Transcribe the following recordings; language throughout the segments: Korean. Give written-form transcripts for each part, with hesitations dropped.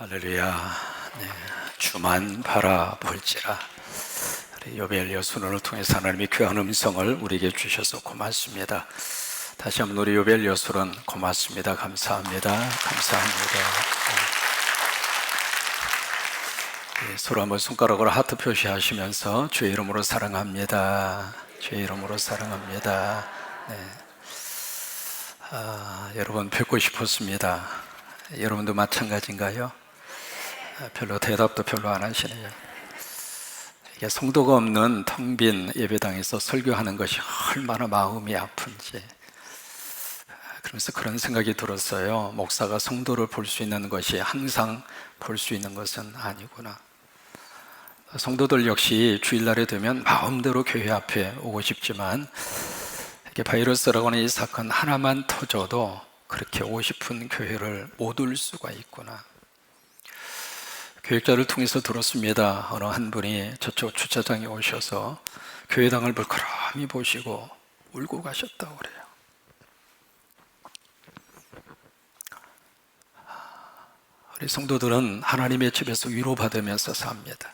할렐루야. 네, 주만 바라볼지라. 요벨 여순을 통해서 하나님이 귀한 음성을 우리에게 주셔서 고맙습니다. 다시 한번 우리 요벨 여순은 고맙습니다. 감사합니다. 감사합니다. 네, 서로 한번 손가락으로 하트 표시하시면서 주의 이름으로 사랑합니다. 주의 이름으로 사랑합니다. 네. 여러분 뵙고 싶었습니다. 여러분도 마찬가지인가요? 별로 대답도 별로 안 하시네요. 이게 성도가 없는 텅 빈 예배당에서 설교하는 것이 얼마나 마음이 아픈지, 그러면서 그런 생각이 들었어요. 목사가 성도를 볼 수 있는 것이 항상 볼 수 있는 것은 아니구나. 성도들 역시 주일날에 되면 마음대로 교회 앞에 오고 싶지만, 이게 바이러스라고 하는 이 사건 하나만 터져도 그렇게 오고 싶은 교회를 못 올 수가 있구나. 교육자를 통해서 들었습니다. 어느 한 분이 저쪽 주차장에 오셔서 교회당을 물끄러미 보시고 울고 가셨다고 그래요. 우리 성도들은 하나님의 집에서 위로받으면서 삽니다.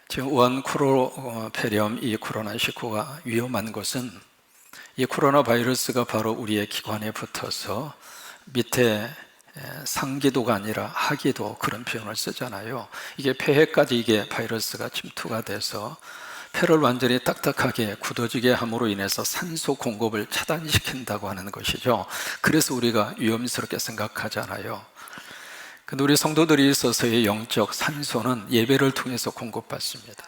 지금 우한쿠로페렴 이 코로나19가 위험한 것은 이 코로나 바이러스가 바로 우리의 기관에 붙어서 밑에 상기도가 아니라 하기도, 그런 표현을 쓰잖아요. 이게 폐해까지 이게 바이러스가 침투가 돼서 폐를 완전히 딱딱하게 굳어지게 함으로 인해서 산소 공급을 차단시킨다고 하는 것이죠. 그래서 우리가 위험스럽게 생각하잖아요. 근데 우리 성도들이 있어서의 영적 산소는 예배를 통해서 공급받습니다.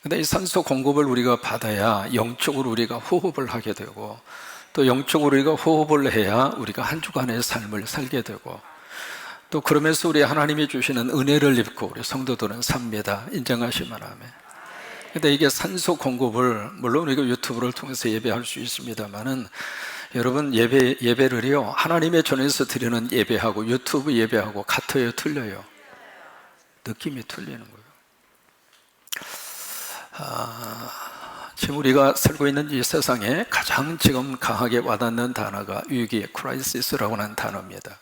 근데 이 산소 공급을 우리가 받아야 영적으로 우리가 호흡을 하게 되고, 또 영적으로 우리가 호흡을 해야 우리가 한 주간의 삶을 살게 되고, 또 그러면서 우리 하나님이 주시는 은혜를 입고 우리 성도들은 삽니다. 인정하시면 아멘. 근데 이게 산소 공급을, 물론 우리가 유튜브를 통해서 예배할 수 있습니다만은, 여러분 예배를요, 하나님의 전에서 드리는 예배하고 유튜브 예배하고 같아요, 틀려요? 느낌이 틀리는 거예요. 지금 우리가 살고 있는 이 세상에 가장 지금 강하게 와닿는 단어가 위기, 크라이시스라고 하는 단어입니다.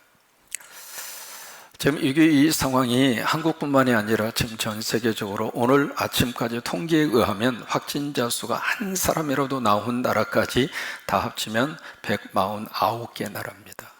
지금 위기 이 상황이 한국뿐만이 아니라 지금 전 세계적으로 오늘 아침까지 통계에 의하면 확진자 수가 한 사람이라도 나온 나라까지 다 합치면 149개 나라입니다.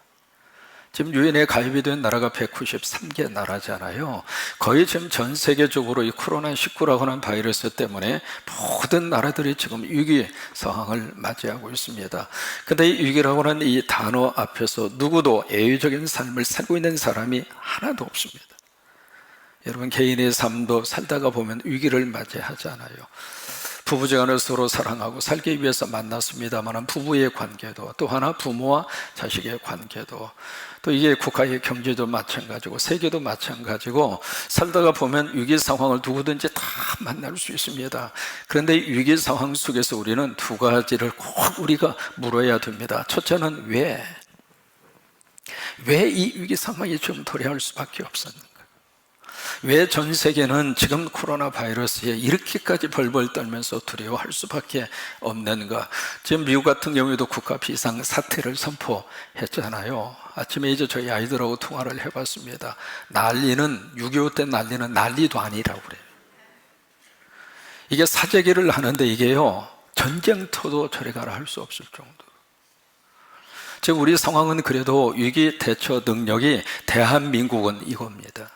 지금 유엔에 가입이 된 나라가 193개 나라잖아요. 거의 지금 전 세계적으로 이 코로나19라고 하는 바이러스 때문에 모든 나라들이 지금 위기 상황을 맞이하고 있습니다. 근데 이 위기라고 하는 이 단어 앞에서 누구도 예외적인 삶을 살고 있는 사람이 하나도 없습니다. 여러분 개인의 삶도 살다가 보면 위기를 맞이하잖아요. 부부지간을 서로 사랑하고 살기 위해서 만났습니다만 부부의 관계도, 또 하나 부모와 자식의 관계도, 또 이게 국가의 경제도 마찬가지고 세계도 마찬가지고, 살다가 보면 위기 상황을 누구든지 다 만날 수 있습니다. 그런데 이 위기 상황 속에서 우리는 두 가지를 꼭 우리가 물어야 됩니다. 첫째는 왜 이 위기 상황이 좀 도래할 수밖에 없었는가? 왜 전 세계는 지금 코로나 바이러스에 이렇게까지 벌벌 떨면서 두려워할 수밖에 없는가? 지금 미국 같은 경우에도 국가 비상 사태를 선포했잖아요. 아침에 이제 저희 아이들하고 통화를 해봤습니다. 난리는 6.25 때 난리는 난리도 아니라고 그래요. 이게 사재기를 하는데 이게요, 전쟁터도 저리 가라 할 수 없을 정도. 지금 우리 상황은 그래도 위기 대처 능력이 대한민국은 이겁니다.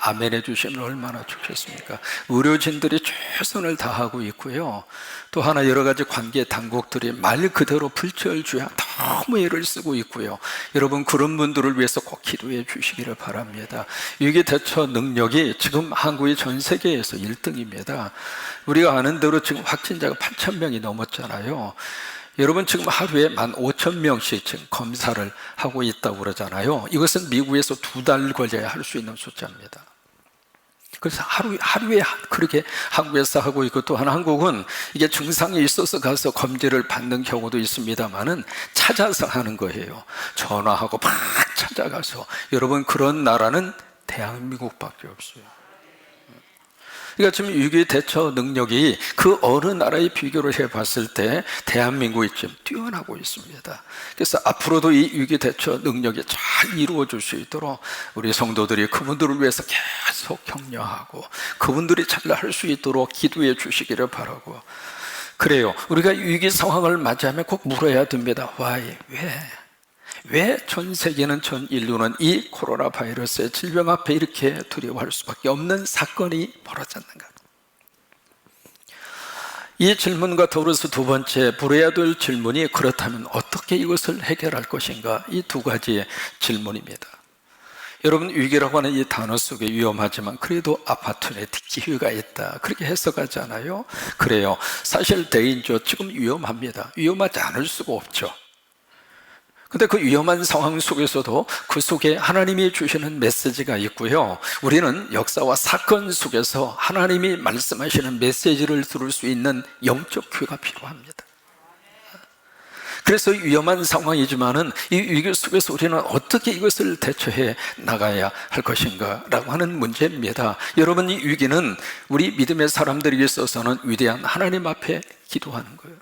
아멘 해주시면 얼마나 좋겠습니까? 의료진들이 최선을 다하고 있고요. 또 하나 여러 가지 관계 당국들이 말 그대로 불철주야 너무 애를 쓰고 있고요. 여러분 그런 분들을 위해서 꼭 기도해 주시기를 바랍니다. 위기 대처 능력이 지금 한국이 전 세계에서 1등입니다. 우리가 아는 대로 지금 확진자가 8,000명이 넘었잖아요. 여러분 지금 하루에 15,000명씩 지금 검사를 하고 있다고 그러잖아요. 이것은 미국에서 2달 걸려야 할 수 있는 숫자입니다. 그래서 하루에 그렇게 한국에서 하고 있고, 또 하나 한국은 이게 증상이 있어서 가서 검진을 받는 경우도 있습니다만은 찾아서 하는 거예요. 전화하고 막 찾아가서. 여러분 그런 나라는 대한민국밖에 없어요. 그러니까 지금 위기 대처 능력이 그 어느 나라에 비교를 해봤을 때 대한민국이 지금 뛰어나고 있습니다. 그래서 앞으로도 이 위기 대처 능력이 잘 이루어질 수 있도록 우리 성도들이 그분들을 위해서 계속 격려하고 그분들이 잘 할 수 있도록 기도해 주시기를 바라고, 그래요. 우리가 위기 상황을 맞이하면 꼭 물어야 됩니다. Why? 왜 전 세계는, 전 인류는 이 코로나 바이러스의 질병 앞에 이렇게 두려워할 수밖에 없는 사건이 벌어졌는가? 이 질문과 더불어서 두 번째 물어야 될 질문이, 그렇다면 어떻게 이것을 해결할 것인가? 이 두 가지의 질문입니다. 여러분, 위기라고 하는 이 단어 속에 위험하지만 그래도 아파트네티 기회가 있다, 그렇게 해석하잖아요. 그래요. 사실 대인조 지금 위험합니다. 위험하지 않을 수가 없죠. 근데 그 위험한 상황 속에서도 그 속에 하나님이 주시는 메시지가 있고요, 우리는 역사와 사건 속에서 하나님이 말씀하시는 메시지를 들을 수 있는 영적 귀가 필요합니다. 그래서 위험한 상황이지만은 이 위기 속에서 우리는 어떻게 이것을 대처해 나가야 할 것인가 라고 하는 문제입니다. 여러분, 이 위기는 우리 믿음의 사람들에게 있어서는 위대한 하나님 앞에 기도하는 거예요.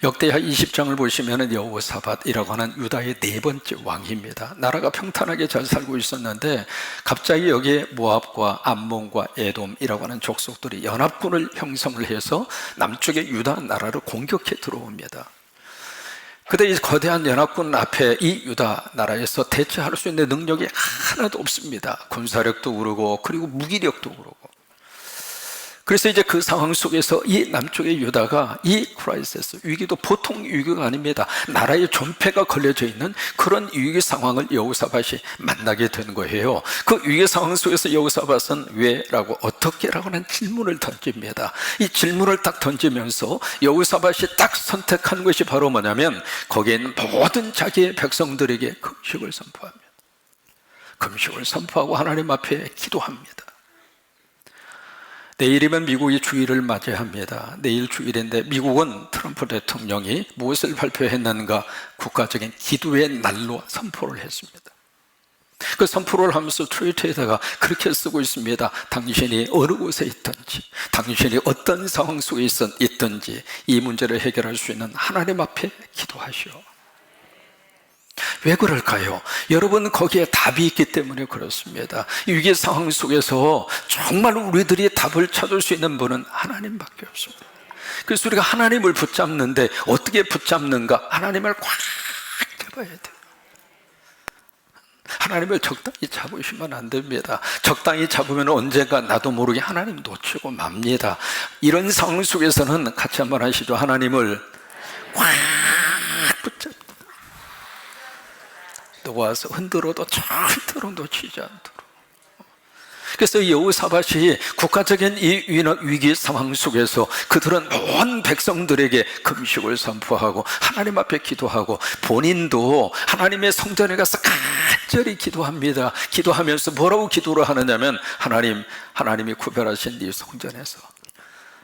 역대하 20장을 보시면 여호사밧이라고 하는 유다의 네 번째 왕입니다. 나라가 평탄하게 잘 살고 있었는데 갑자기 여기에 모압과 암몬과 에돔이라고 하는 족속들이 연합군을 형성을 해서 남쪽의 유다 나라를 공격해 들어옵니다. 그런데 이 거대한 연합군 앞에 이 유다 나라에서 대처할 수 있는 능력이 하나도 없습니다. 군사력도 그러고 그리고 무기력도 그러고. 그래서 이제 그 상황 속에서 이 남쪽의 유다가 이 크라이시스, 위기도 보통 위기가 아닙니다. 나라의 존폐가 걸려져 있는 그런 위기 상황을 여호사밧이 만나게 되는 거예요. 그 위기 상황 속에서 여호사밧은 왜라고, 어떻게라고 하는 질문을 던집니다. 이 질문을 딱 던지면서 여호사밧이 딱 선택한 것이 바로 뭐냐면, 거기에 있는 모든 자기의 백성들에게 금식을 선포합니다. 금식을 선포하고 하나님 앞에 기도합니다. 내일이면 미국이 주일을 맞이합니다. 내일 주일인데 미국은 트럼프 대통령이 무엇을 발표했는가? 국가적인 기도의 날로 선포를 했습니다. 그 선포를 하면서 트위터에다가 그렇게 쓰고 있습니다. 당신이 어느 곳에 있든지, 당신이 어떤 상황 속에 있든지 이 문제를 해결할 수 있는 하나님 앞에 기도하시오. 왜 그럴까요? 여러분, 거기에 답이 있기 때문에 그렇습니다. 위기 상황 속에서 정말 우리들이 답을 찾을 수 있는 분은 하나님밖에 없습니다. 그래서 우리가 하나님을 붙잡는데 어떻게 붙잡는가? 하나님을 꽉 잡아야 돼요. 하나님을 적당히 잡으시면 안 됩니다. 적당히 잡으면 언젠가 나도 모르게 하나님 놓치고 맙니다. 이런 상황 속에서는 같이 한번 하시죠. 하나님을 꽉 붙잡, 놓아서 흔들어도 절대로 놓치지 않도록. 그래서 여호사밧이 국가적인 이 위기 상황 속에서 그들은 온 백성들에게 금식을 선포하고 하나님 앞에 기도하고, 본인도 하나님의 성전에 가서 간절히 기도합니다. 기도하면서 뭐라고 기도를 하느냐면, 하나님이 구별하신 이 성전에서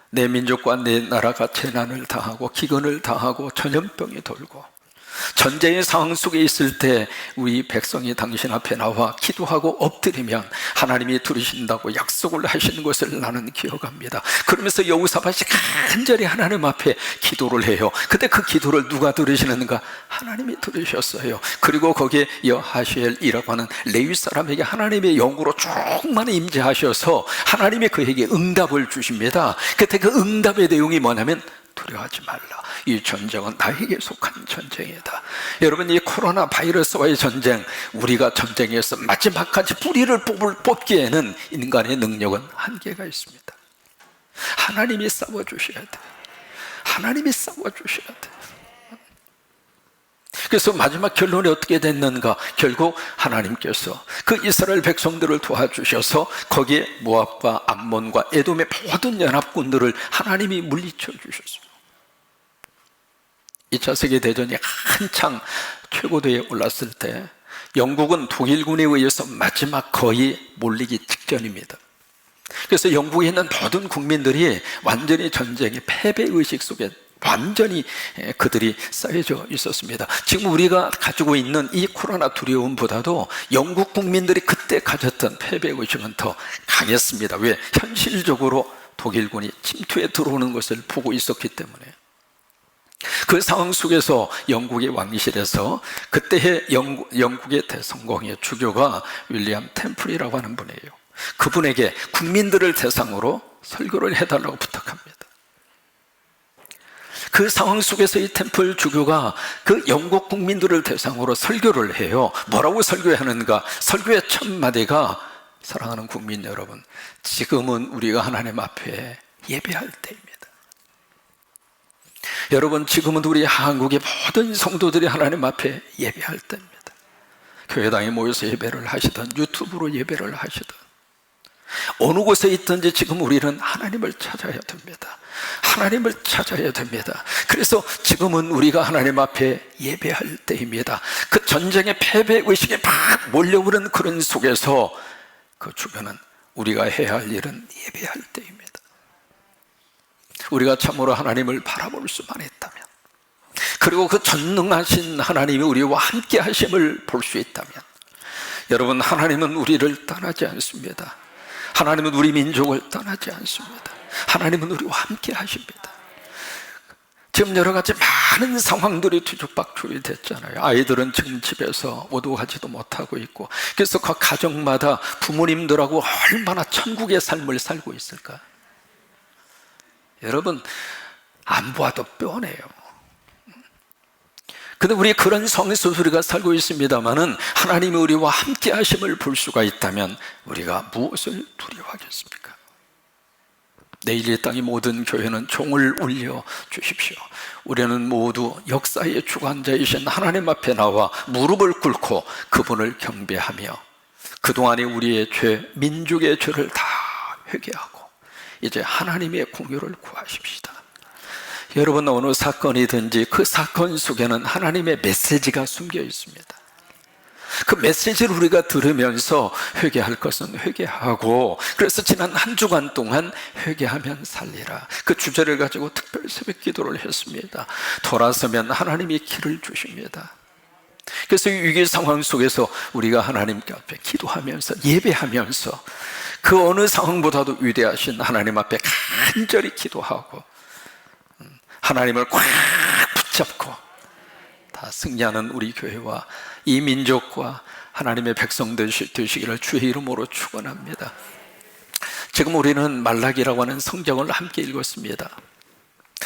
내 민족과 내 나라가 재난을 당하고 기근을 당하고 전염병이 돌고 전쟁의 상황 속에 있을 때 우리 백성이 당신 앞에 나와 기도하고 엎드리면 하나님이 들으신다고 약속을 하시는 것을 나는 기억합니다. 그러면서 여호사밧이 간절히 하나님 앞에 기도를 해요. 근데 그 기도를 누가 들으시는가? 하나님이 들으셨어요. 그리고 거기에 여하시엘이라고 하는 레위 사람에게 하나님의 영으로 충만히 임재하셔서 하나님이 그에게 응답을 주십니다. 그때 그 응답의 내용이 뭐냐면, 두려워하지 말라. 이 전쟁은 나에게 속한 전쟁이다. 여러분, 이 코로나 바이러스와의 전쟁, 우리가 전쟁에서 마지막까지 뿌리를 뽑기에는 인간의 능력은 한계가 있습니다. 하나님이 싸워주셔야 돼. 하나님이 싸워주셔야 돼. 그래서 마지막 결론이 어떻게 됐는가? 결국 하나님께서 그 이스라엘 백성들을 도와주셔서 거기에 모압과 암몬과 에돔의 모든 연합군들을 하나님이 물리쳐 주셨습니다. 2차 세계대전이 한창 최고도에 올랐을 때 영국은 독일군에 의해서 마지막 거의 몰리기 직전입니다. 그래서 영국에 있는 모든 국민들이 완전히 전쟁의 패배의식 속에 완전히 그들이 쌓여져 있었습니다. 지금 우리가 가지고 있는 이 코로나 두려움보다도 영국 국민들이 그때 가졌던 패배의식은 더 강했습니다. 왜? 현실적으로 독일군이 침투해 들어오는 것을 보고 있었기 때문에. 그 상황 속에서 영국의 왕실에서 그때의 영국의 대성공의 주교가 윌리엄 템플이라고 하는 분이에요. 그분에게 국민들을 대상으로 설교를 해달라고 부탁합니다. 그 상황 속에서 이 템플 주교가 그 영국 국민들을 대상으로 설교를 해요. 뭐라고 설교하는가? 설교의 첫 마디가, 사랑하는 국민 여러분, 지금은 우리가 하나님 앞에 예배할 때입니다. 여러분, 지금은 우리 한국의 모든 성도들이 하나님 앞에 예배할 때입니다. 교회당에 모여서 예배를 하시든 유튜브로 예배를 하시든 어느 곳에 있든지 지금 우리는 하나님을 찾아야 됩니다. 하나님을 찾아야 됩니다. 그래서 지금은 우리가 하나님 앞에 예배할 때입니다. 그 전쟁의 패배의식에 막 몰려오는 그런 속에서 그 주변은 우리가 해야 할 일은 예배할 때입니다. 우리가 참으로 하나님을 바라볼 수만 있다면, 그리고 그 전능하신 하나님이 우리와 함께 하심을 볼 수 있다면, 여러분, 하나님은 우리를 떠나지 않습니다. 하나님은 우리 민족을 떠나지 않습니다. 하나님은 우리와 함께 하십니다. 지금 여러 가지 많은 상황들이 뒤죽박죽이 됐잖아요. 아이들은 지금 집에서 오도하지도 못하고 있고, 그래서 그 가정마다 부모님들하고 얼마나 천국의 삶을 살고 있을까? 여러분, 안 보아도 뻔해요. 근데 우리 그런 성에서 우리가 살고 있습니다마는 하나님이 우리와 함께 하심을 볼 수가 있다면 우리가 무엇을 두려워하겠습니까? 내일 이 땅의 모든 교회는 종을 울려 주십시오. 우리는 모두 역사의 주관자이신 하나님 앞에 나와 무릎을 꿇고 그분을 경배하며 그동안의 우리의 죄, 민족의 죄를 다 회개하고 이제 하나님의 공유를 구하십시다. 여러분, 어느 사건이든지 그 사건 속에는 하나님의 메시지가 숨겨 있습니다. 그 메시지를 우리가 들으면서 회개할 것은 회개하고, 그래서 지난 한 주간 동안 회개하면 살리라, 그 주제를 가지고 특별 새벽 기도를 했습니다. 돌아서면 하나님이 길을 주십니다. 그래서 이 위기 상황 속에서 우리가 하나님 앞에 기도하면서 예배하면서 그 어느 상황보다도 위대하신 하나님 앞에 간절히 기도하고 하나님을 꽉 붙잡고 다 승리하는 우리 교회와 이 민족과 하나님의 백성 되시기를 주의 이름으로 축원합니다. 지금 우리는 말라기라고 하는 성경을 함께 읽었습니다.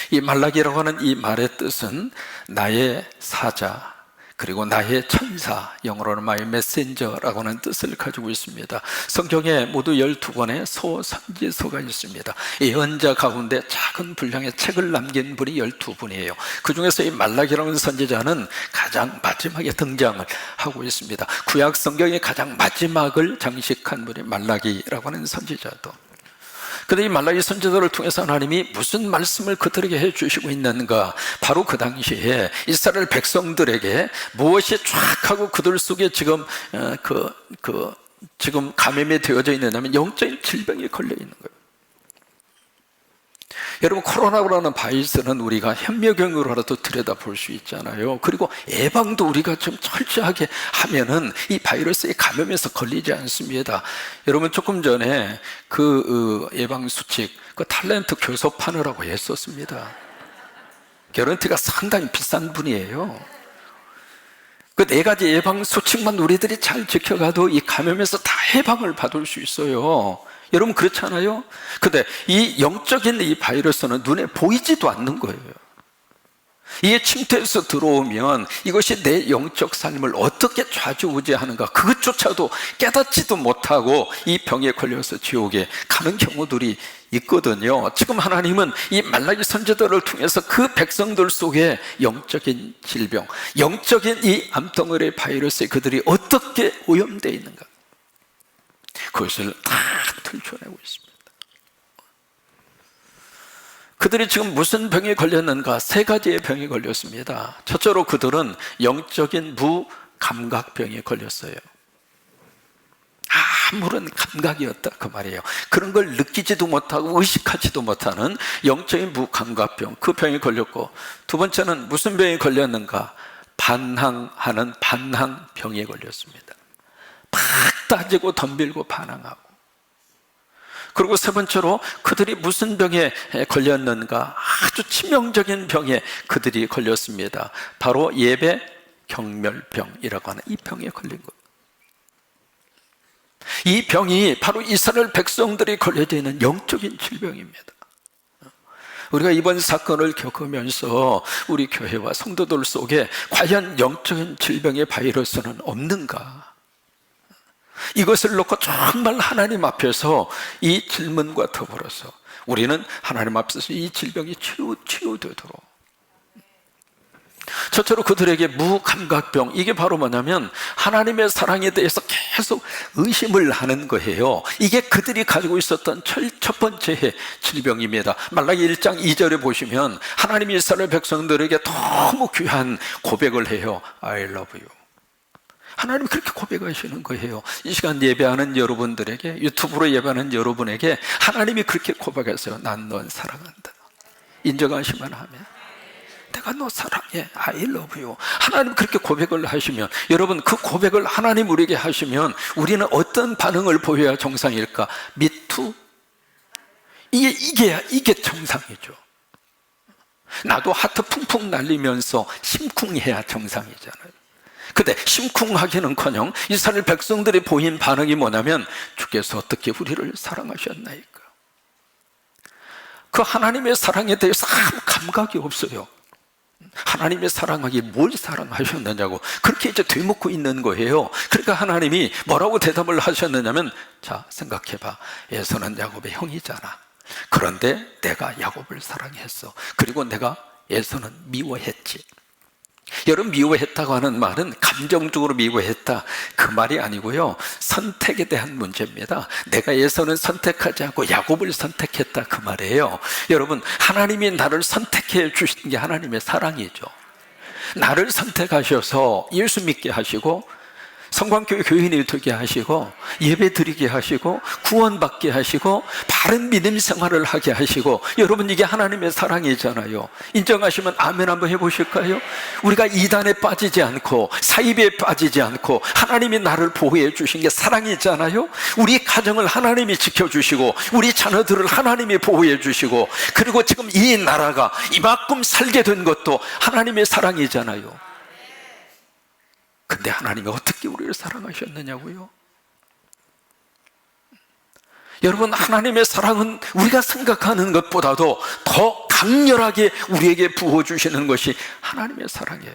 이 말라기라고 하는 이 말의 뜻은 나의 사자, 그리고 나의 천사, 영어로는 my messenger라고 하는 뜻을 가지고 있습니다. 성경에 모두 12권의 소선지서가 있습니다. 예언자 가운데 작은 분량의 책을 남긴 분이 12분이에요. 그 중에서 이 말라기라는 선지자는 가장 마지막에 등장을 하고 있습니다. 구약 성경의 가장 마지막을 장식한 분이 말라기라고 하는 선지자도. 그런데 이 말라기 선지자를 통해서 하나님이 무슨 말씀을 그들에게 해주시고 있는가? 바로 그 당시에 이스라엘 백성들에게 무엇이 쫙 하고 그들 속에 지금 지금 감염이 되어져 있느냐면 영적인 질병이 걸려 있는 거예요. 여러분, 코로나라는 바이러스는 우리가 현미경으로라도 들여다볼 수 있잖아요. 그리고 예방도 우리가 좀 철저하게 하면은 이 바이러스에 감염해서 걸리지 않습니다. 여러분, 조금 전에 그 예방수칙, 그 탤런트 교섭하느라고 했었습니다. 개런티가 상당히 비싼 분이에요. 그 4가지 예방수칙만 우리들이 잘 지켜가도 이 감염에서 다 해방을 받을 수 있어요. 여러분, 그렇지 않아요? 근데 이 영적인 이 바이러스는 눈에 보이지도 않는 거예요. 이게 침투해서 들어오면 이것이 내 영적 삶을 어떻게 좌지우지하는가, 그것조차도 깨닫지도 못하고 이 병에 걸려서 지옥에 가는 경우들이 있거든요. 지금 하나님은 이 말라기 선지자들을 통해서 그 백성들 속에 영적인 질병, 영적인 이 암덩어리 바이러스에 그들이 어떻게 오염되어 있는가, 그것을 다 들춰내고 있습니다. 그들이 지금 무슨 병에 걸렸는가? 3가지의 병에 걸렸습니다. 첫째로 그들은 영적인 무감각병에 걸렸어요. 아무런 감각이었다 그 말이에요. 그런 걸 느끼지도 못하고 의식하지도 못하는 영적인 무감각병, 그 병이 걸렸고, 두 번째는 무슨 병이 걸렸는가? 반항하는 반항병에 걸렸습니다. 막 따지고 덤빌고 반항하고. 그리고 세 번째로 그들이 무슨 병에 걸렸는가? 아주 치명적인 병에 그들이 걸렸습니다. 바로 예배 경멸병이라고 하는 이 병에 걸린 거예요. 이 병이 바로 이스라엘 백성들이 걸려져 있는 영적인 질병입니다. 우리가 이번 사건을 겪으면서 우리 교회와 성도들 속에 과연 영적인 질병의 바이러스는 없는가? 이것을 놓고 정말 하나님 앞에서 이 질문과 더불어서 우리는 하나님 앞에서 이 질병이 치유되도록, 첫째로 그들에게 무감각병, 이게 바로 뭐냐면 하나님의 사랑에 대해서 계속 의심을 하는 거예요. 이게 그들이 가지고 있었던 첫 번째 질병입니다. 말라기 1장 2절에 보시면 하나님이 이스라엘 백성들에게 너무 귀한 고백을 해요. I love you. 하나님이 그렇게 고백하시는 거예요. 이 시간 예배하는 여러분들에게, 유튜브로 예배하는 여러분에게 하나님이 그렇게 고백했어요. 난 넌 사랑한다. 인정하시면 하면 내가 너 사랑해. I love you. 하나님 그렇게 고백을 하시면, 여러분 그 고백을 하나님 우리에게 하시면 우리는 어떤 반응을 보여야 정상일까? Me too? 이게 정상이죠. 나도 하트 풍풍 날리면서 심쿵해야 정상이잖아요. 근데 심쿵하기는커녕 이스라엘 백성들이 보인 반응이 뭐냐면, 주께서 어떻게 우리를 사랑하셨나이까? 그 하나님의 사랑에 대해서 아무 감각이 없어요. 하나님의 사랑하기 뭘 사랑하셨느냐고 그렇게 이제 되묻고 있는 거예요. 그러니까 하나님이 뭐라고 대답을 하셨느냐면, 자 생각해봐. 에서는 야곱의 형이잖아. 그런데 내가 야곱을 사랑했어. 그리고 내가 에서는 미워했지. 여러분, 미워했다고 하는 말은 감정적으로 미워했다 그 말이 아니고요, 선택에 대한 문제입니다. 내가 에서는 선택하지 않고 야곱을 선택했다 그 말이에요. 여러분, 하나님이 나를 선택해 주신 게 하나님의 사랑이죠. 나를 선택하셔서 예수 믿게 하시고 성광교회 교인이 되게 하시고 예배 드리게 하시고 구원받게 하시고 바른 믿음 생활을 하게 하시고, 여러분 이게 하나님의 사랑이잖아요. 인정하시면 아멘 한번 해보실까요? 우리가 이단에 빠지지 않고 사입에 빠지지 않고 하나님이 나를 보호해 주신 게 사랑이잖아요. 우리 가정을 하나님이 지켜주시고 우리 자녀들을 하나님이 보호해 주시고, 그리고 지금 이 나라가 이만큼 살게 된 것도 하나님의 사랑이잖아요. 근데 하나님이 어떻게 우리를 사랑하셨느냐고요? 여러분, 하나님의 사랑은 우리가 생각하는 것보다도 더 강렬하게 우리에게 부어주시는 것이 하나님의 사랑이에요.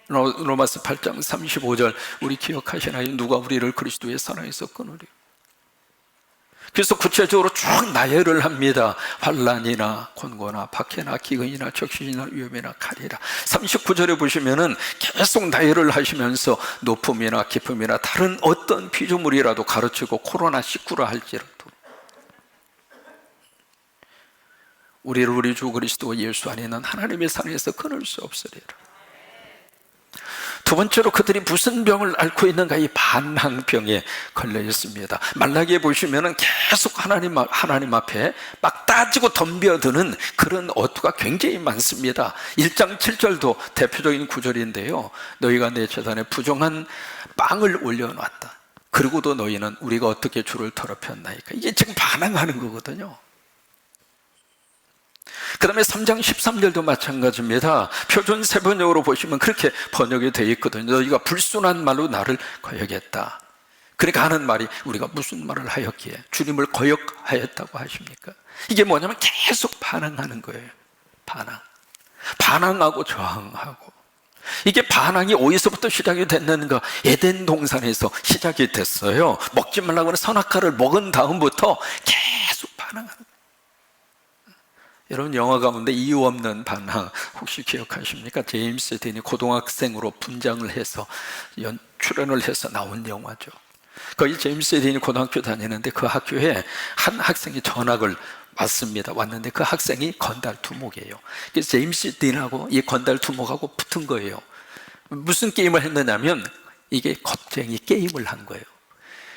로마서 8장 35절 우리 기억하시나요? 누가 우리를 그리스도의 사랑에서 끊으리요? 그래서 구체적으로 쭉 나열을 합니다. 환난이나 곤고나 박해나 기근이나 적신이나 위험이나 칼이라. 39절에 보시면은 계속 나열을 하시면서 높음이나 깊음이나 다른 어떤 피조물이라도 가르치고 코로나19라 할지라도 우리를 우리 주 그리스도 예수 안에 있는 하나님의 사랑에서 끊을 수 없으리라. 두 번째로 그들이 무슨 병을 앓고 있는가? 이 반항병에 걸려 있습니다. 말라기에 보시면은 계속 하나님 앞에 막 따지고 덤벼드는 그런 어투가 굉장히 많습니다. 1장 7절도 대표적인 구절인데요. 너희가 내 제단에 부정한 빵을 올려놨다. 그리고도 너희는 우리가 어떻게 주를 더럽혔나이까. 이게 지금 반항하는 거거든요. 그 다음에 3장 13절도 마찬가지입니다. 표준 세번역으로 보시면 그렇게 번역이 되어 있거든요. 너희가 불순한 말로 나를 거역했다. 그러니까 하는 말이, 우리가 무슨 말을 하였기에 주님을 거역하였다고 하십니까? 이게 뭐냐면 계속 반항하는 거예요. 반항하고 저항하고. 이게 반항이 어디서부터 시작이 됐는가? 에덴 동산에서 시작이 됐어요. 먹지 말라고 하는 선악과를 먹은 다음부터 계속 반항하는 거예요. 여러분, 영화 가운데 이유 없는 반항 혹시 기억하십니까? 제임스 딘이 고등학생으로 분장을 해서 출연을 해서 나온 영화죠. 거기 제임스 딘이 고등학교 다니는데 그 학교에 한 학생이 전학을 왔는데 그 학생이 건달 두목이에요. 그래서 제임스 딘하고 이 건달 두목하고 붙은 거예요. 무슨 게임을 했느냐면 이게 겁쟁이 게임을 한 거예요.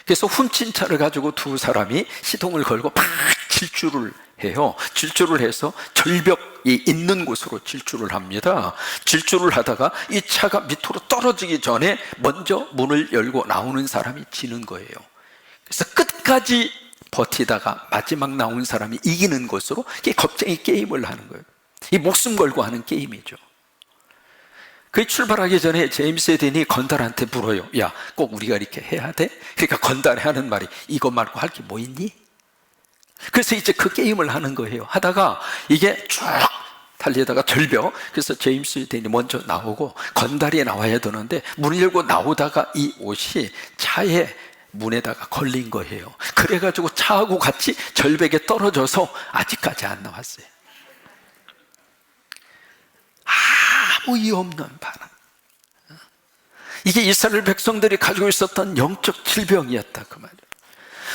그래서 훔친 차를 가지고 두 사람이 시동을 걸고 막 질주를 해요. 질주를 해서 절벽이 있는 곳으로 질주를 합니다. 질주를 하다가 이 차가 밑으로 떨어지기 전에 먼저 문을 열고 나오는 사람이 지는 거예요. 그래서 끝까지 버티다가 마지막 나온 사람이 이기는 것으로 겁쟁이 게임을 하는 거예요. 이 목숨 걸고 하는 게임이죠. 그 출발하기 전에 제임스 딘이 건달한테 물어요. 야, 꼭 우리가 이렇게 해야 돼? 그러니까 건달이 하는 말이 이거 말고 할 게 뭐 있니? 그래서 이제 그 게임을 하는 거예요. 하다가 이게 쭉 달리다가 절벽, 그래서 제임스 딘이 먼저 나오고 건달이 나와야 되는데 문을 열고 나오다가 이 옷이 차에 문에다가 걸린 거예요. 그래가지고 차하고 같이 절벽에 떨어져서 아직까지 안 나왔어요. 아무 이유 없는 반항. 이게 이스라엘 백성들이 가지고 있었던 영적 질병이었다 그 말이에요.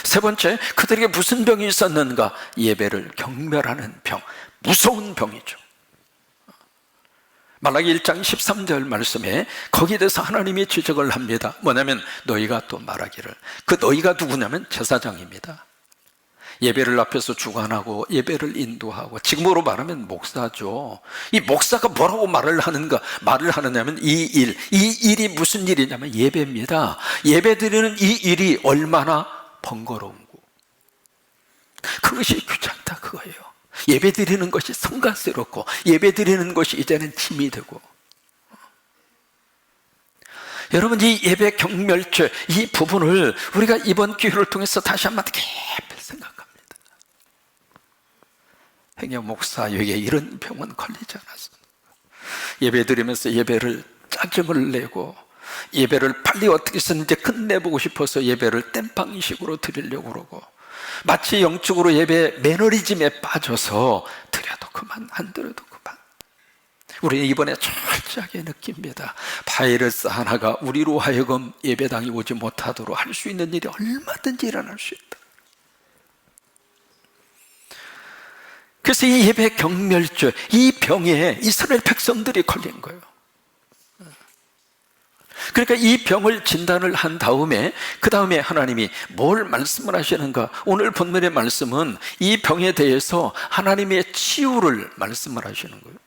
세 번째, 그들에게 무슨 병이 있었는가? 예배를 경멸하는 병, 무서운 병이죠. 말라기 1장 13절 말씀에 거기에 대해서 하나님이 지적을 합니다. 뭐냐면 너희가 또 말하기를, 그 너희가 누구냐면 제사장입니다. 예배를 앞에서 주관하고 예배를 인도하고, 지금으로 말하면 목사죠. 이 목사가 뭐라고 말을 하느냐면 이 일이 무슨 일이냐면 예배입니다. 예배 드리는 이 일이 얼마나 번거로운 거, 그것이 귀찮다 그거예요. 예배 드리는 것이 성가스럽고 예배 드리는 것이 이제는 짐이 되고. 여러분, 이 예배 경멸죄, 이 부분을 우리가 이번 기회를 통해서 다시 한번 깊이 생각합니다. 행여 목사에게 이런 병은 걸리지 않았습니다. 예배 드리면서 예배를 짜증을 내고 예배를 빨리 어떻게 해서든지 끝내보고 싶어서 예배를 땜빵식으로 드리려고 그러고, 마치 영적으로 예배 매너리즘에 빠져서 드려도 그만 안 드려도 그만. 우리는 이번에 철저하게 느낍니다. 바이러스 하나가 우리로 하여금 예배당에 오지 못하도록 할 수 있는 일이 얼마든지 일어날 수 있다. 그래서 이 예배 경멸죄, 이 병에 이스라엘 백성들이 걸린 거예요. 그러니까 이 병을 진단을 한 다음에 그 다음에 하나님이 뭘 말씀을 하시는가? 오늘 본문의 말씀은 이 병에 대해서 하나님의 치유를 말씀을 하시는 거예요.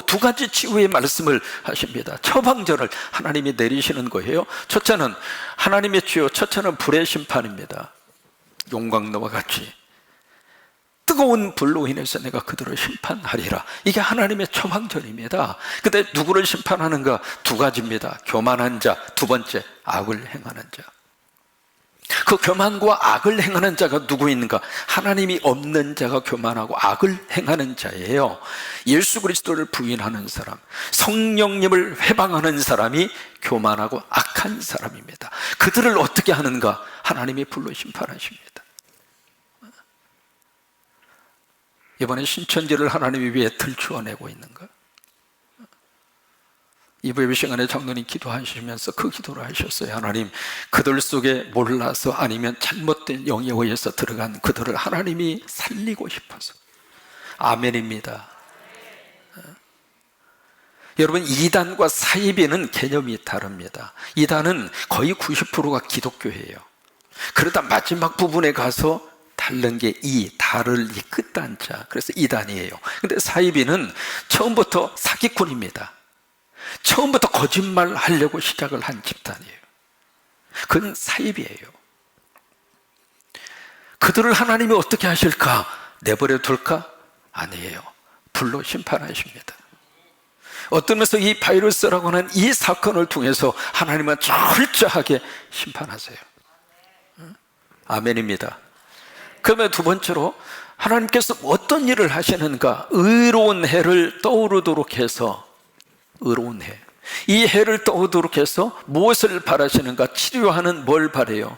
두 가지 치유의 말씀을 하십니다. 처방전을 하나님이 내리시는 거예요. 첫째는 하나님의 치유, 첫째는 불의 심판입니다. 용광로와 같이 뜨거운 불로 인해서 내가 그들을 심판하리라. 이게 하나님의 처방전입니다. 근데 누구를 심판하는가? 두 가지입니다. 교만한 자, 두 번째 악을 행하는 자. 그 교만과 악을 행하는 자가 누구인가? 하나님이 없는 자가 교만하고 악을 행하는 자예요. 예수 그리스도를 부인하는 사람, 성령님을 회방하는 사람이 교만하고 악한 사람입니다. 그들을 어떻게 하는가? 하나님이 불로 심판하십니다. 이번에 신천지를 하나님이 왜 들추어내고 있는가? 이번 예배 시간에 장로님 기도하시면서 그 기도를 하셨어요. 하나님, 그들 속에 몰라서 아니면 잘못된 영에 의해서 들어간 그들을 하나님이 살리고 싶어서. 아멘입니다. 여러분, 이단과 사이비는 개념이 다릅니다. 이단은 거의 90%가 기독교예요. 그러다 마지막 부분에 가서 다른 게 이, 달을 이 끝단자, 그래서 이단이에요. 근데 사이비는 처음부터 사기꾼입니다. 처음부터 거짓말 하려고 시작을 한 집단이에요. 그건 사이비예요. 그들을 하나님이 어떻게 하실까? 내버려 둘까? 아니에요. 불로 심판하십니다. 어떤 면에서 이 바이러스라고 하는 이 사건을 통해서 하나님은 철저하게 심판하세요. 아멘입니다. 그러면 두 번째로 하나님께서 어떤 일을 하시는가? 의로운 해를 떠오르도록 해서, 의로운 해, 이 해를 떠오르도록 해서 무엇을 바라시는가? 치료하는 뭘 바래요?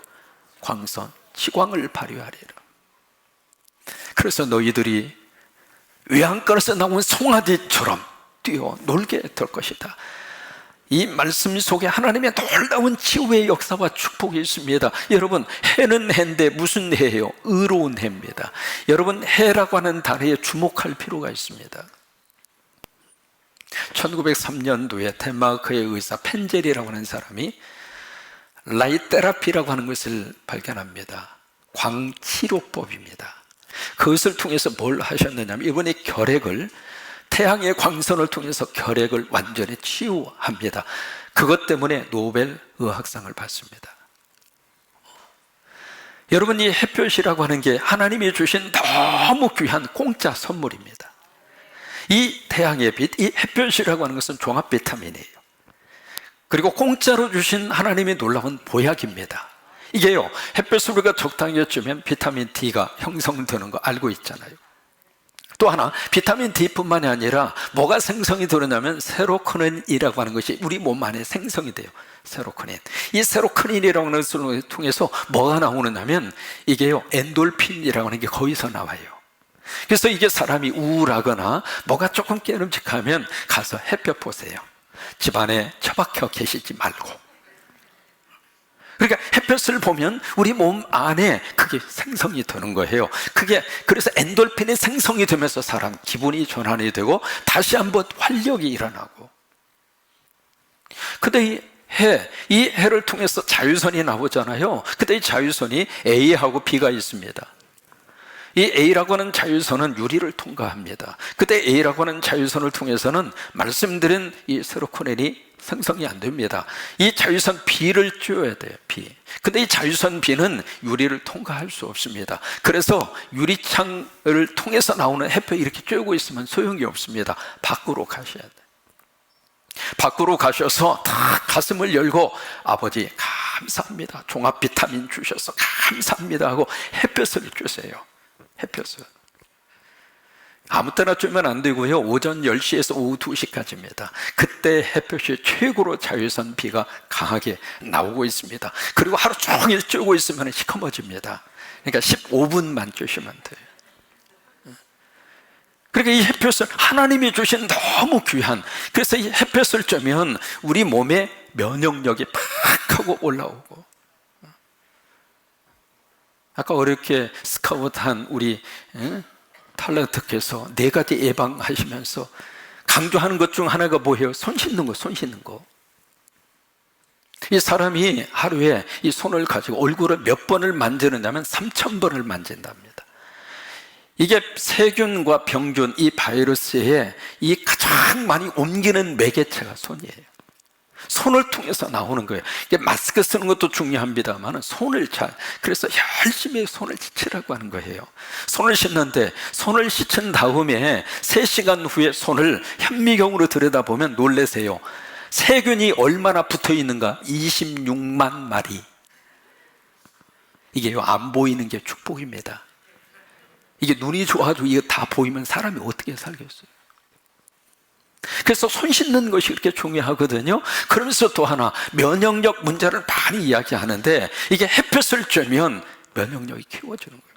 광선, 치광을 발휘하리라. 그래서 너희들이 외양간에서 나온 송아지처럼 뛰어 놀게 될 것이다. 이 말씀 속에 하나님의 놀라운 치유의 역사와 축복이 있습니다. 여러분, 해는 해인데 무슨 해예요? 의로운 해입니다. 여러분, 해라고 하는 단어에 주목할 필요가 있습니다. 1903년도에 덴마크의 의사 펜젤이라고 하는 사람이 라이트 테라피라고 하는 것을 발견합니다. 광치료법입니다. 그것을 통해서 뭘 하셨느냐면 이번에 결핵을, 태양의 광선을 통해서 결핵을 완전히 치유합니다. 그것 때문에 노벨 의학상을 받습니다. 여러분, 이 햇볕이라고 하는 게 하나님이 주신 너무 귀한 공짜 선물입니다. 이 태양의 빛, 이 햇볕이라고 하는 것은 종합 비타민이에요. 그리고 공짜로 주신 하나님의 놀라운 보약입니다. 이게요, 햇볕을 우리가 적당히 쬐면 비타민 D가 형성되는 거 알고 있잖아요. 또 하나, 비타민 D뿐만이 아니라 뭐가 생성이 되느냐면 세로토닌이라고 하는 것이 우리 몸 안에 생성이 돼요. 세로토닌. 이 세로토닌이라고 하는 것을 통해서 뭐가 나오느냐면 이게요, 엔돌핀이라고 하는 게 거기서 나와요. 그래서 이게 사람이 우울하거나 뭐가 조금 깨름직하면 가서 햇볕 보세요. 집안에 처박혀 계시지 말고. 그러니까 햇볕을 보면 우리 몸 안에 그게 생성이 되는 거예요. 그게 그래서 엔돌핀이 생성이 되면서 사람 기분이 전환이 되고 다시 한번 활력이 일어나고. 근데 이 해를 통해서 자외선이 나오잖아요. 근데 이 자외선이 A하고 B가 있습니다. 이 A라고 하는 자외선은 유리를 통과합니다. 그때 A라고 하는 자외선을 통해서는 말씀드린 이 세로토닌이 생성이 안 됩니다. 이 자외선 B를 쬐어야 돼요. B. 근데 이 자외선 B는 유리를 통과할 수 없습니다. 그래서 유리창을 통해서 나오는 햇볕이 이렇게 쬐고 있으면 소용이 없습니다. 밖으로 가셔야 돼요. 밖으로 가셔서 다 가슴을 열고 아버지 감사합니다. 종합 비타민 주셔서 감사합니다 하고 햇볕을 쬐세요. 햇볕을 아무 때나 쬐면 안 되고요. 오전 10시에서 오후 2시까지입니다. 그때 햇볕이 최고로 자외선 B가 강하게 나오고 있습니다. 그리고 하루 종일 쬐고 있으면 시커머집니다. 그러니까 15분만 쬐시면 돼요. 그러니까 이 햇볕은 하나님이 주신 너무 귀한, 그래서 이 햇볕을 쬐면 우리 몸의 면역력이 팍 하고 올라오고. 아까 어렵게 스카우트한 우리 탤런트께서 4가지 예방하시면서 강조하는 것 중 하나가 뭐예요? 손 씻는 거, 손 씻는 거. 이 사람이 하루에 이 손을 가지고 얼굴을 몇 번을 만지느냐면 3,000번을 만진답니다. 이게 세균과 병균, 이 바이러스에 이 가장 많이 옮기는 매개체가 손이에요. 손을 통해서 나오는 거예요. 이게 마스크 쓰는 것도 중요합니다만 손을 그래서 열심히 손을 씻으라고 하는 거예요. 손을 씻는데 손을 씻은 다음에 3시간 후에 손을 현미경으로 들여다보면 놀라세요. 세균이 얼마나 붙어 있는가? 26만 마리. 이게요, 안 보이는 게 축복입니다. 이게 눈이 좋아가지고 이거 다 보이면 사람이 어떻게 살겠어요? 그래서 손 씻는 것이 그렇게 중요하거든요. 그러면서 또 하나, 면역력 문제를 많이 이야기하는데 이게 햇볕을 쬐면 면역력이 키워지는 거예요.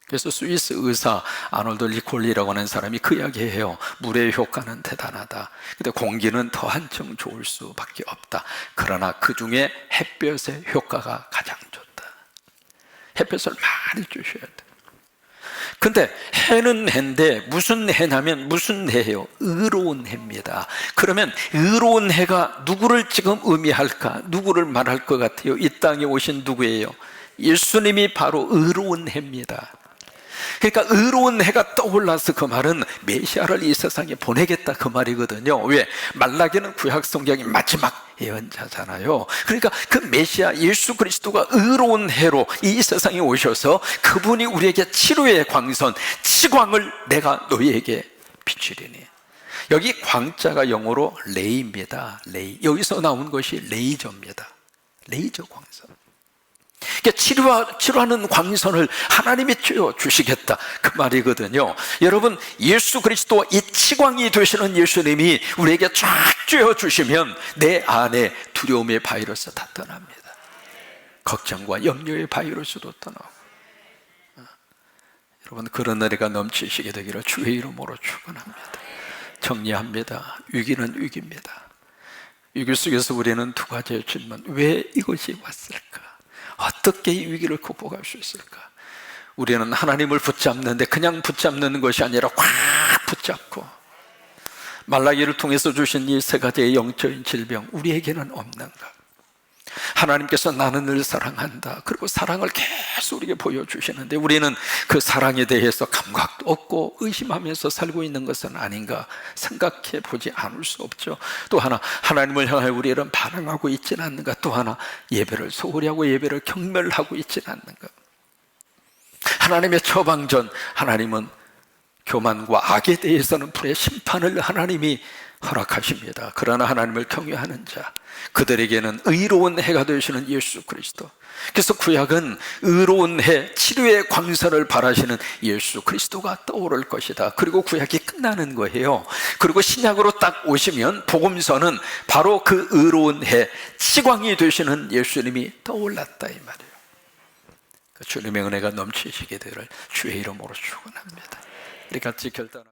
그래서 스위스 의사 아놀드 리콜리라고 하는 사람이 그 이야기해요. 물의 효과는 대단하다. 근데 공기는 더 한층 좋을 수밖에 없다. 그러나 그 중에 햇볕의 효과가 가장 좋다. 햇볕을 많이 쬐셔야 돼. 근데 해는 해인데 무슨 해냐면 무슨 해예요? 의로운 해입니다. 그러면 의로운 해가 누구를 지금 의미할까? 누구를 말할 것 같아요? 이 땅에 오신 누구예요? 예수님이 바로 의로운 해입니다. 그러니까 의로운 해가 떠올라서 그 말은 메시아를 이 세상에 보내겠다 그 말이거든요. 왜? 말라기는 구약 성경의 마지막 예언자잖아요. 그러니까 그 메시아 예수 그리스도가 의로운 해로 이 세상에 오셔서 그분이 우리에게 치료의 광선, 치광을 내가 너희에게 비추리니. 여기 광자가 영어로 레이입니다. 레이. 여기서 나온 것이 레이저입니다. 레이저 광선. 그러니까 치료하는 광선을 하나님이 주시겠다 그 말이거든요. 여러분, 예수 그리스도 이 치광이 되시는 예수님이 우리에게 쫙 쬐어주시면 내 안에 두려움의 바이러스 다 떠납니다. 걱정과 염려의 바이러스도 떠나고. 여러분, 그런 은혜가 넘치시게 되기를 주의 이름으로 축원합니다. 정리합니다. 위기는 위기입니다. 위기 속에서 우리는 2가지의 질문, 왜 이것이 왔을까? 어떻게 이 위기를 극복할 수 있을까? 우리는 하나님을 붙잡는데 그냥 붙잡는 것이 아니라 꽉 붙잡고, 말라기를 통해서 주신 이 3가지의 영적인 질병 우리에게는 없는가? 하나님께서 나는 늘 사랑한다, 그리고 사랑을 계속 우리에게 보여주시는데 우리는 그 사랑에 대해서 감각도 없고 의심하면서 살고 있는 것은 아닌가 생각해 보지 않을 수 없죠. 또 하나, 하나님을 향하여 우리는 반응하고 있지는 않는가. 또 하나, 예배를 소홀히 하고 예배를 경멸하고 있지는 않는가. 하나님의 처방전, 하나님은 교만과 악에 대해서는 불의 심판을 하나님이 허락하십니다. 그러나 하나님을 경외하는 자, 그들에게는 의로운 해가 되시는 예수 그리스도. 그래서 구약은 의로운 해, 치료의 광선을 발하시는 예수 그리스도가 떠오를 것이다. 그리고 구약이 끝나는 거예요. 그리고 신약으로 딱 오시면 복음서는 바로 그 의로운 해, 치광이 되시는 예수님이 떠올랐다 이 말이에요. 주님의 은혜가 넘치시게 되기를 주의 이름으로 축원합니다. 우리 같이 결단.